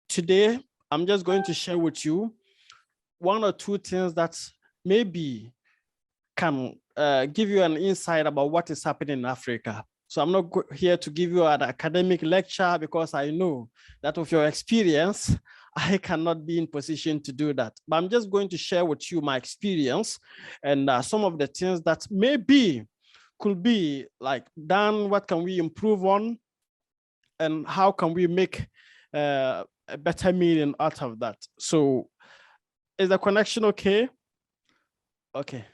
today, I'm just going to share with you one or two things that maybe can give you an insight about what is happening in Africa. So I'm not here to give you an academic lecture because I know that with your experience, I cannot be in position to do that. But I'm just going to share with you my experience and some of the things that maybe could be like done, what can we improve on, and how can we make a better meaning out of that. So is the connection okay? Okay.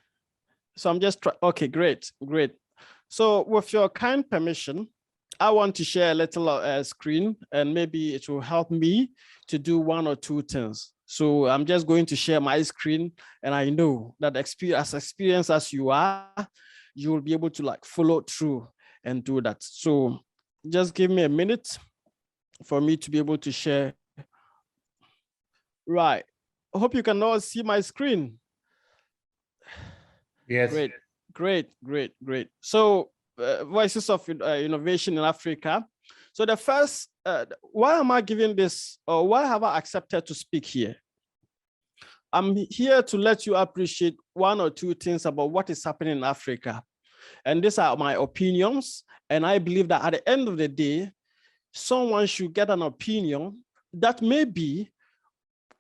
So I'm just okay, great. So with your kind permission, I want to share a little screen and maybe it will help me to do one or two things. So I'm just going to share my screen, and I know that as experienced as you are, you will be able to like follow through and do that. So just give me a minute for me to be able to share. Right. I hope you can all see my screen. Yes. Great. So voices of innovation in Africa. So the first, why am I giving this, or why have I accepted to speak here? I'm here to let you appreciate one or two things about what is happening in Africa. And these are my opinions. And I believe that at the end of the day, someone should get an opinion that maybe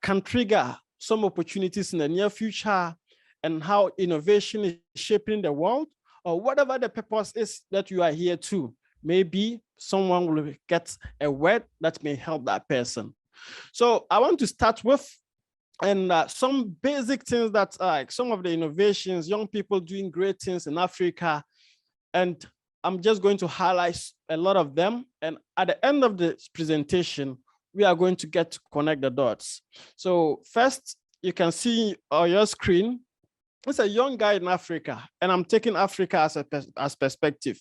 can trigger some opportunities in the near future, and how innovation is shaping the world, or whatever the purpose is that you are here to. Maybe someone will get a word that may help that person. So I want to start with some basic things that like some of the innovations, young people doing great things in Africa. And I'm just going to highlight a lot of them. And at the end of the presentation, we are going to get to connect the dots. So first, you can see on your screen, it's a young guy in Africa, and I'm taking Africa as perspective.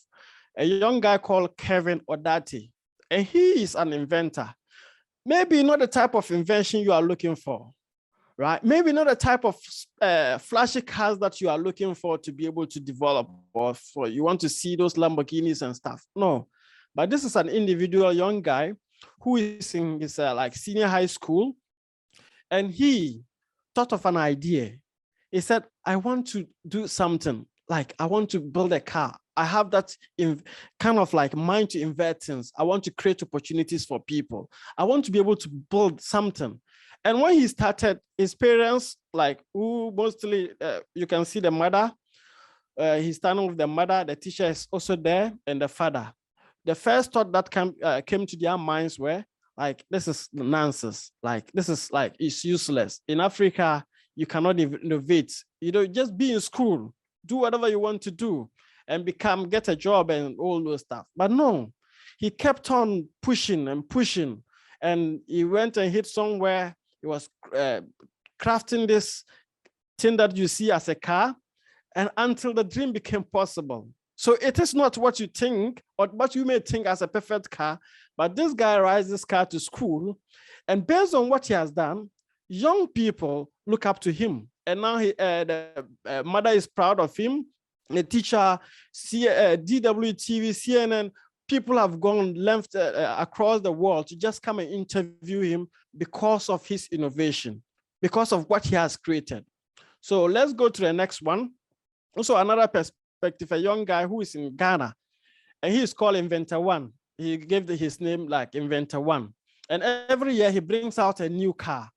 A young guy called Kevin Odati, and he is an inventor. Maybe not the type of invention you are looking for, right? Maybe not the type of flashy cars that you are looking for to be able to develop, or for you want to see those Lamborghinis and stuff. No, but this is an individual young guy who is in his like senior high school, and he thought of an idea. He said, I want to do something, like I want to build a car. I have that kind of like mind to invent things. I want to create opportunities for people. I want to be able to build something. And when he started, his parents, like who mostly, you can see the mother, he's standing with the mother, the teacher is also there, and the father. The first thought that came to their minds were like, this is nonsense. Like, this is like, it's useless. In Africa, you cannot innovate. You know, just be in school, do whatever you want to do, and get a job and all those stuff. But no, he kept on pushing and pushing, and he went and hit somewhere. He was crafting this thing that you see as a car, and until the dream became possible. So it is not what you think, or what you may think as a perfect car, but this guy rides this car to school, and based on what he has done, young people look up to him. And now the mother is proud of him. The teacher, DWTV, CNN, people have gone left across the world to just come and interview him because of his innovation, because of what he has created. So let's go to the next one. Also another perspective, a young guy who is in Ghana, and he is called Inventor One. He gave his name like Inventor One. And every year he brings out a new car,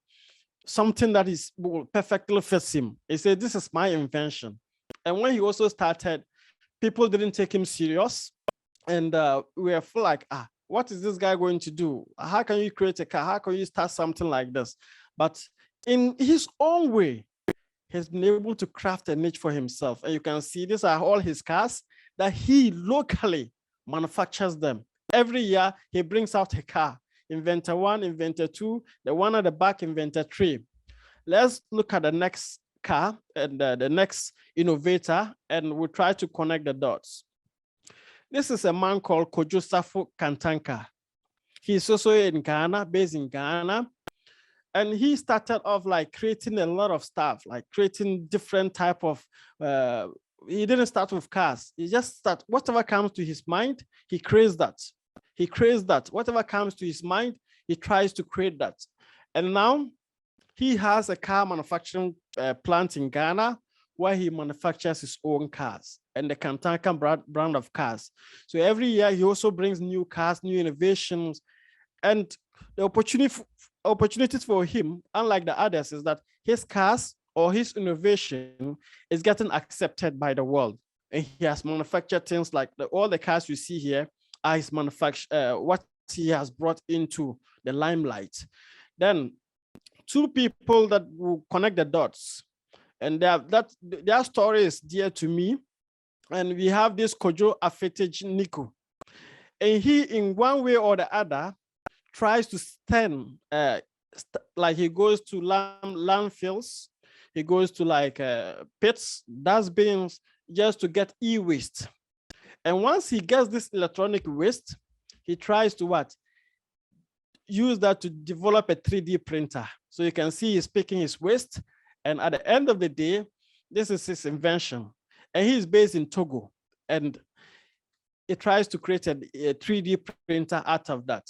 something that is perfectly fits him. He said, this is my invention. And when he also started, people didn't take him serious. And we were like, what is this guy going to do? How can you create a car? How can you start something like this? But in his own way, he's been able to craft a niche for himself. And you can see these are all his cars that he locally manufactures them. Every year, he brings out a car. Inventor One, Inventor Two, the one at the back, Inventor Three. Let's look at the next car and the next innovator, and we'll try to connect the dots. This is a man called Kojosafo Kantanka. He's also in Ghana, based in Ghana. And he started off like creating a lot of stuff, like creating different type of, he didn't start with cars. He just started, whatever comes to his mind, he creates that. He creates that. Whatever comes to his mind, he tries to create that. And now he has a car manufacturing plant in Ghana where he manufactures his own cars and the Kantanka brand of cars. So every year he also brings new cars, new innovations, and the opportunities for him, unlike the others, is that his cars or his innovation is getting accepted by the world. And he has manufactured things like all the cars you see here are his what he has brought into the limelight. Then two people that will connect the dots, and their story is dear to me. And we have this Kojo Afetej Nico. And he, in one way or the other, tries to stand, like he goes to landfills, he goes to like pits, dustbins, just to get e-waste. And once he gets this electronic waste, he tries to what? Use that to develop a 3D printer. So you can see he's picking his waste. And at the end of the day, this is his invention. And he's based in Togo. And he tries to create a 3D printer out of that.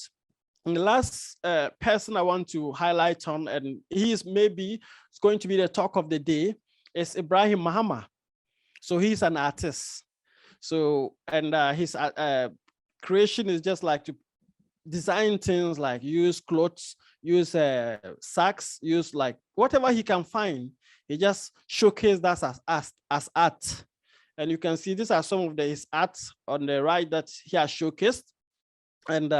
And the last person I want to highlight on, and he's maybe going to be the talk of the day, is Ibrahim Mustapha. So he's an artist. So, and his creation is just like to design things like use clothes, use sacks, use like whatever he can find. He just showcased that as art. And you can see these are some of his art on the right that he has showcased. And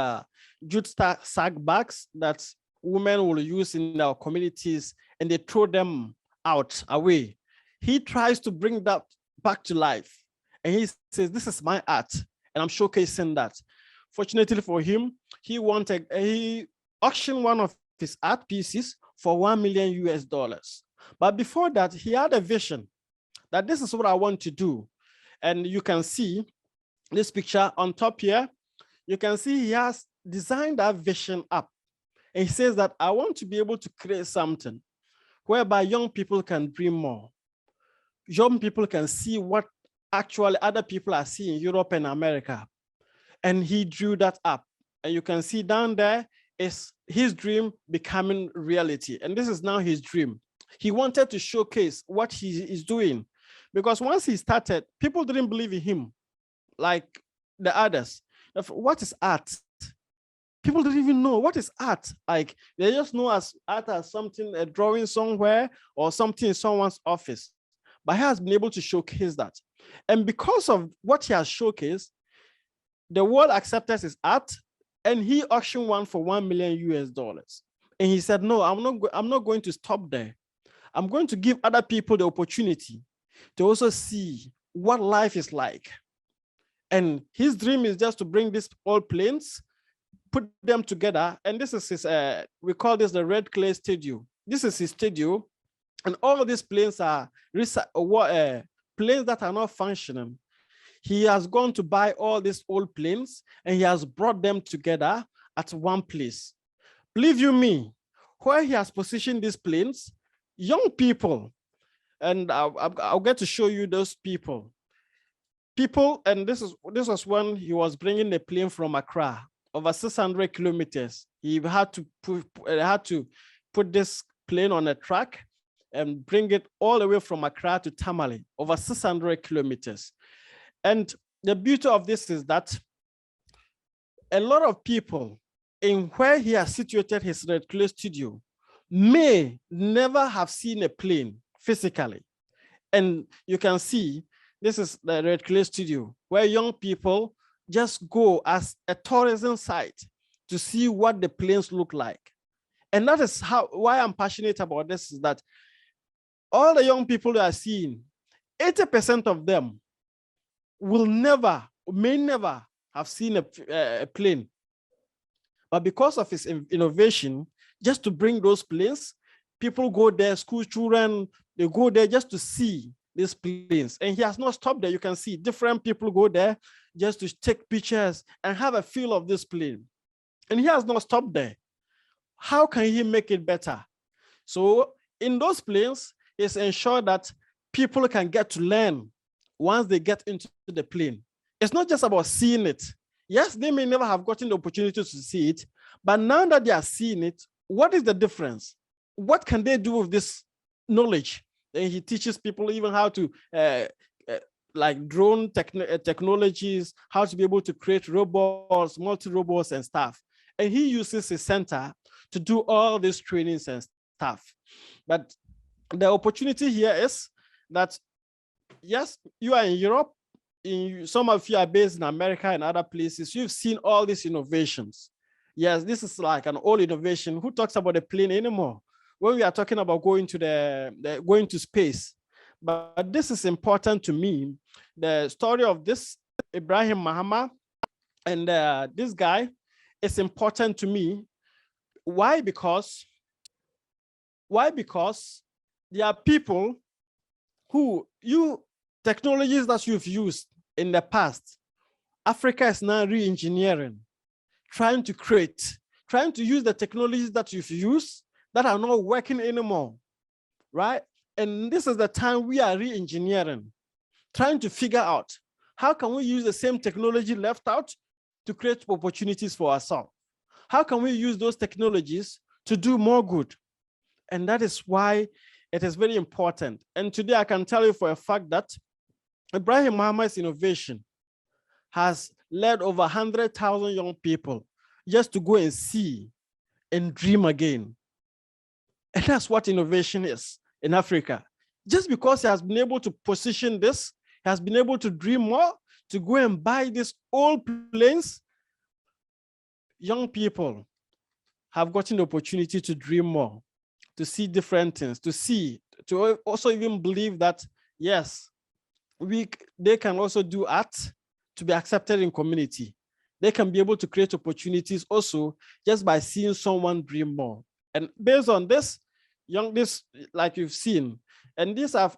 jute sack bags that women will use in our communities, and they throw them out away. He tries to bring that back to life. And he says, this is my art, and I'm showcasing that. Fortunately for him, he auctioned one of his art pieces for $1 million US. But before that, he had a vision that this is what I want to do. And you can see this picture on top here. You can see he has designed that vision up. And he says that I want to be able to create something whereby young people can dream more. Young people can see what actually other people are seeing in Europe and America. And he drew that up. And you can see down there is his dream becoming reality. And this is now his dream. He wanted to showcase what he is doing. Because once he started, people didn't believe in him like the others. What is art? People don't even know what is art. Like they just know as art as something, a drawing somewhere or something in someone's office. But he has been able to showcase that. And because of what he has showcased, the world accepted his art, and he auctioned one for $1 million US. And he said, no, I'm not going to stop there. I'm going to give other people the opportunity to also see what life is like. And his dream is just to bring these old planes, put them together. And this is his, we call this the red clay studio. This is his studio. And all of these planes are planes that are not functioning. He has gone to buy all these old planes and he has brought them together at one place. Believe you me, where he has positioned these planes, young people, and I'll get to show you those people. And this was when he was bringing the plane from Accra, over 600 kilometers. He had to put this plane on a track and bring it all the way from Accra to Tamale, over 600 kilometers. And the beauty of this is that a lot of people in where he has situated his red clay studio may never have seen a plane physically. And you can see this is the red clay studio where young people just go as a tourism site to see what the planes look like. And that is why I'm passionate about this, is that all the young people that are seeing, 80% of them may never have seen a plane. But because of his innovation, just to bring those planes, people go there, school children, they go there just to see these planes. And he has not stopped there. You can see different people go there just to take pictures and have a feel of this plane. And he has not stopped there. How can he make it better? So in those planes, it's ensured that people can get to learn once they get into the plane. It's not just about seeing it. Yes, they may never have gotten the opportunity to see it, but now that they are seeing it, what is the difference? What can they do with this knowledge? And he teaches people even how to like drone technologies, how to be able to create robots, multi-robots and stuff. And he uses his center to do all these trainings and stuff. But the opportunity here is that, yes, you are in Europe, some of you are based in America and other places, you've seen all these innovations. Yes, this is like an old innovation. Who talks about the plane anymore? When we are talking about going to going to space. But this is important to me. The story of this Ibrahim Mustapha and this guy is important to me. Why? Because there are people who technologies that you've used in the past, Africa is now re-engineering, trying to use the technologies that you've used that are not working anymore, right? And this is the time we are re-engineering, trying to figure out how can we use the same technology left out to create opportunities for ourselves? How can we use those technologies to do more good? And that is why it is very important. And today I can tell you for a fact that Ibrahim Mustapha's innovation has led over 100,000 young people just to go and see and dream again. And that's what innovation is in Africa. Just because he has been able to position this, he has been able to dream more, to go and buy these old planes, young people have gotten the opportunity to dream more, to see different things, to also even believe that, yes, they can also do art to be accepted in community. They can be able to create opportunities also just by seeing someone dream more. And based on this, like you've seen, and these are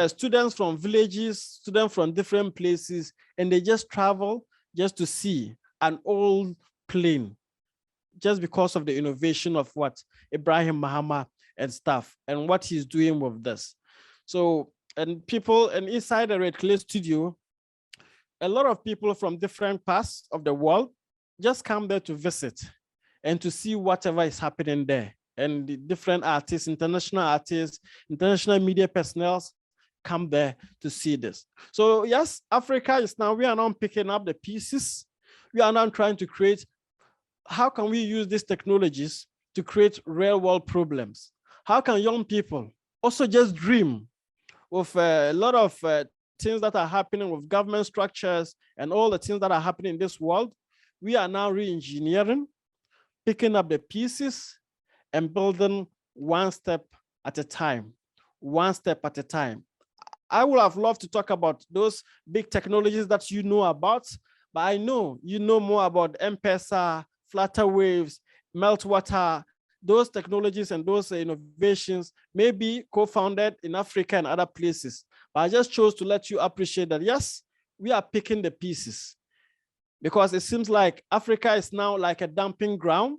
students from villages, students from different places, and they just travel just to see an old plane, just because of the innovation of what Ibrahim Mustapha and stuff, and what he's doing with this. So, and inside the Red Clay studio, a lot of people from different parts of the world just come there to visit and to see whatever is happening there. And the different artists, international media personnel come there to see this. So yes, Africa is now, we are now picking up the pieces. We are now trying to create, how can we use these technologies to create real world problems? How can young people also just dream with a lot of things that are happening with government structures and all the things that are happening in this world? We are now re-engineering, picking up the pieces and building one step at a time, one step at a time. I would have loved to talk about those big technologies that you know about, but I know you know more about M-Pesa, flutter waves, meltwater, those technologies and those innovations may be co-founded in Africa and other places. But I just chose to let you appreciate that, yes, we are picking the pieces, because it seems like Africa is now like a dumping ground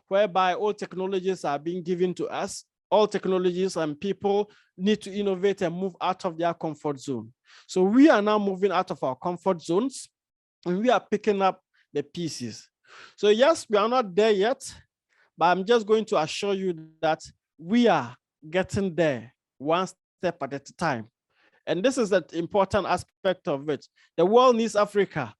whereby all technologies are being given to us. All technologies and people need to innovate and move out of their comfort zone. So we are now moving out of our comfort zones and we are picking up the pieces. So yes, we are not there yet, but I'm just going to assure you that we are getting there one step at a time. And this is the important aspect of it. The world needs Africa,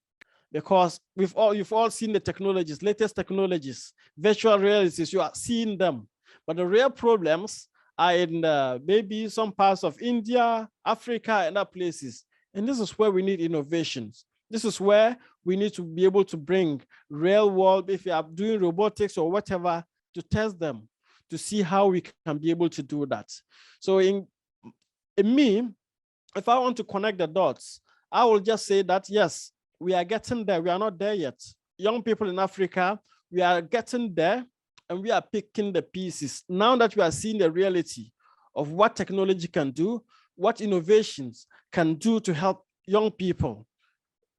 because you've all seen the technologies, latest technologies, virtual realities, you are seeing them. But the real problems are in maybe some parts of India, Africa, and other places. And this is where we need innovations. This is where we need to be able to bring real world, if you are doing robotics or whatever, to test them, to see how we can be able to do that. So in me, if I want to connect the dots, I will just say that, yes, we are getting there. We are not there yet. Young people in Africa, we are getting there and we are picking the pieces. Now that we are seeing the reality of what technology can do, what innovations can do to help young people.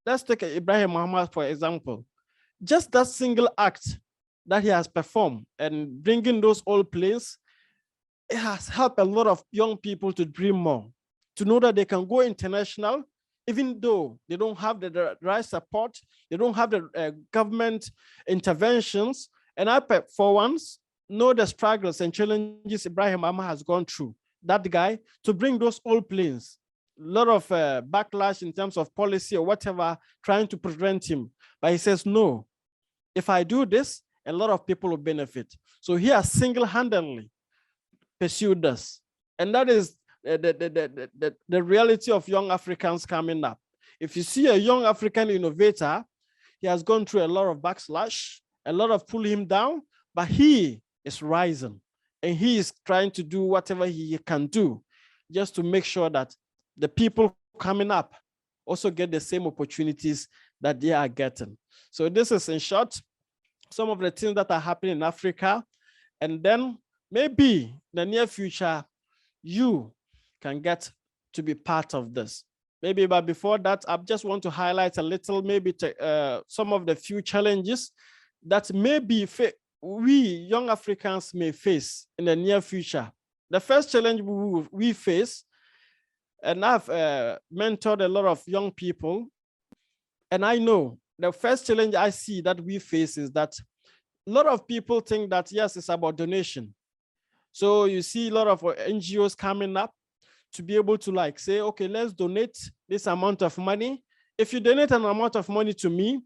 Let's take Ibrahim Mustapha, for example. Just that single act that he has performed and bringing those old planes, it has helped a lot of young people to dream more, to know that they can go international even though they don't have the right support, they don't have the government interventions. And I, for once, know the struggles and challenges Ibrahim Mustapha has gone through, that guy, to bring those old planes. A lot of backlash in terms of policy or whatever, trying to prevent him. But he says, no, if I do this, a lot of people will benefit. So he has single-handedly pursued this. And that is the reality of young Africans coming up. If you see a young African innovator, he has gone through a lot of backslash, a lot of pull him down, but he is rising. And he is trying to do whatever he can do just to make sure that the people coming up also get the same opportunities that they are getting. So this is, in short, some of the things that are happening in Africa. And then maybe in the near future, you can get to be part of this. Maybe, but before that, I just want to highlight a little, maybe some of the few challenges that maybe we young Africans may face in the near future. The first challenge we face, and I've mentored a lot of young people, and I know the first challenge I see that we face is that a lot of people think that, yes, it's about donation. So you see a lot of NGOs coming up to be able to like say, okay, let's donate this amount of money. If you donate an amount of money to me,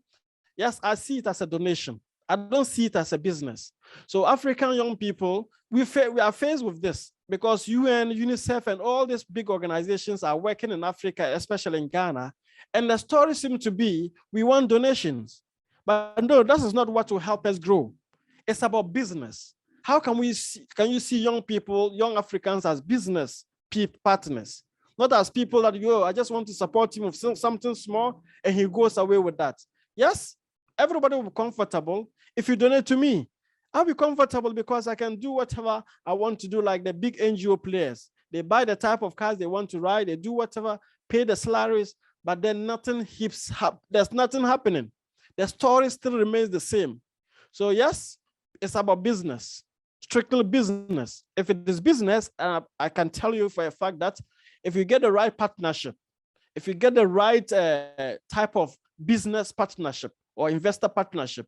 yes, I see it as a donation. I don't see it as a business. So African young people, we are faced with this because UN, UNICEF, and all these big organizations are working in Africa, especially in Ghana. And the story seems to be, we want donations. But no, that is not what will help us grow. It's about business. How can you see young people, young Africans as business partners, not as people that I just want to support him with something small and he goes away with that. Yes, everybody will be comfortable. If you donate to me, I'll be comfortable because I can do whatever I want to do, like the big NGO players. They buy the type of cars they want to ride, they do whatever, pay the salaries, but then there's nothing happening. The story still remains the same. So yes, it's about business, strictly business. If it is business, I can tell you for a fact that if you get the right partnership, if you get the right type of business partnership or investor partnership,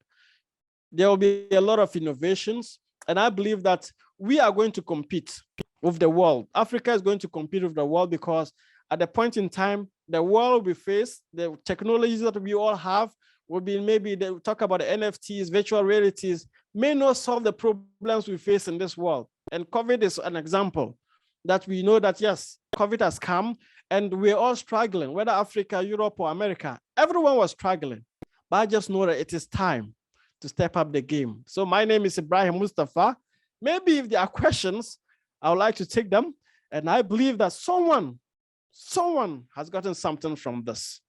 there will be a lot of innovations. And I believe that we are going to compete with the world. Africa is going to compete with the world because at the point in time, the world we face, the technologies that we all have will be, maybe they talk about the NFTs, virtual realities, may not solve the problems we face in this world. And COVID is an example that we know that, yes, COVID has come and we're all struggling, whether Africa, Europe, or America, everyone was struggling. But I just know that it is time to step up the game. So my name is Ibrahim Mustapha. Maybe if there are questions, I would like to take them. And I believe that someone has gotten something from this.